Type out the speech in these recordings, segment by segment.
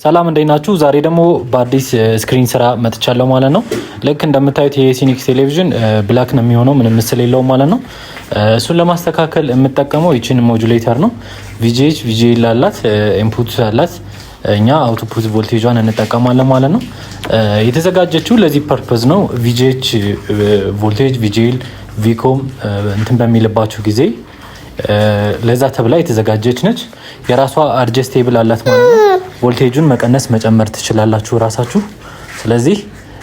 ሰላም እንደናችሁ። ዛሬ ደግሞ በአዲስ ስክሪን ስራ መጥቻለሁ ማለት ነው። ልክ እንደምታዩት የሲኒክስ ቴሌቪዥን ብላክ ነው የሚሆነው፣ ምንም ምስል የለውም ማለት ነው። እሱን ለማስተካከል የምጠቀመው ይችን ሞጁሌተር ነው። ቪጂኤች ቪጂኤል አላት፣ ኢንፑት አላት። እኛ አውትፑት ቮልቴጇን እንጠቀማለን ማለት ነው። የተዘጋጀችው ለዚህ ፐርፐዝ ነው። ቪጂኤች ቮልቴጅ ቪጂኤል ቪኮም እንትን በሚልባችሁ ጊዜ ለዛ ተብላ የተዘጋጀች ነች። የራሷ አድጀስቴብል አላት ማለት ነው። ቮልቴጁን መቀነስ መጨመር ትችላላችሁ ራሳችሁ። ስለዚህ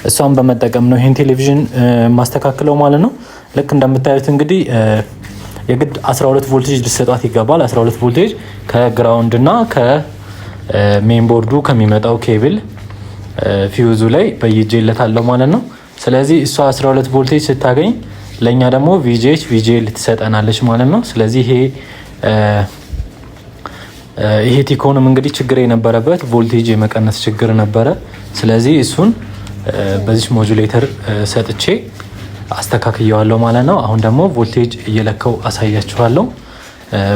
እሷን በመጠቀም ነው ይሄን ቴሌቪዥን ማስተካክለው ማለት ነው። ልክ እንደምታዩት እንግዲህ የግድ 12 ቮልቴጅ ሊሰጣት ይገባል። 12 ቮልቴጅ ከግራውንድ እና ከሜን ቦርዱ ከሚመጣው ኬብል ፊውዙ ላይ በይጄለታለሁ ማለት ነው። ስለዚህ እሷ 12 ቮልቴጅ ስታገኝ ለኛ ደግሞ ቪጂኤች ቪጂኤል ትሰጠናለች ማለት ነው። ስለዚህ ይሄ ቲኮንም እንግዲህ ችግር የነበረበት ቮልቴጅ የመቀነስ ችግር ነበረ። ስለዚህ እሱን በዚህ ሞጁሌተር ሰጥቼ አስተካክየዋለሁ ማለት ነው። አሁን ደግሞ ቮልቴጅ እየለካው አሳያችኋለሁ።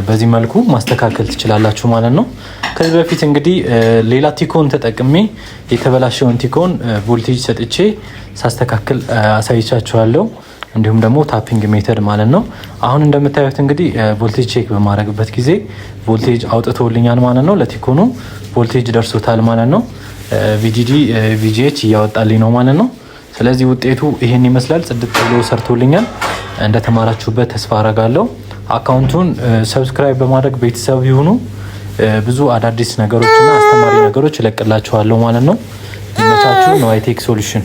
በዚህ መልኩ ማስተካከል ትችላላችሁ ማለት ነው። ከዚህ በፊት እንግዲህ ሌላ ቲኮን ተጠቅሜ የተበላሸውን ቲኮን ቮልቴጅ ሰጥቼ ሳስተካክል አሳይቻችኋለሁ። እንዲሁም ደግሞ ታፒንግ ሜተድ ማለት ነው። አሁን እንደምታዩት እንግዲህ ቮልቴጅ ቼክ በማድረግበት ጊዜ ቮልቴጅ አውጥቶልኛል ማለት ነው። ለቲኮኑ ቮልቴጅ ደርሶታል ማለት ነው። ቪጂዲ ቪጂኤች እያወጣልኝ ነው ማለት ነው። ስለዚህ ውጤቱ ይሄን ይመስላል። ጽድት ብሎ ሰርቶልኛል። እንደተማራችሁበት ተስፋ አረጋለሁ። አካውንቱን ሰብስክራይብ በማድረግ ቤተሰብ ይሁኑ። ብዙ አዳዲስ ነገሮችና አስተማሪ ነገሮች እለቅላችኋለሁ ማለት ነው። ይመቻችሁ። ነው አይቴክ ሶሉሽን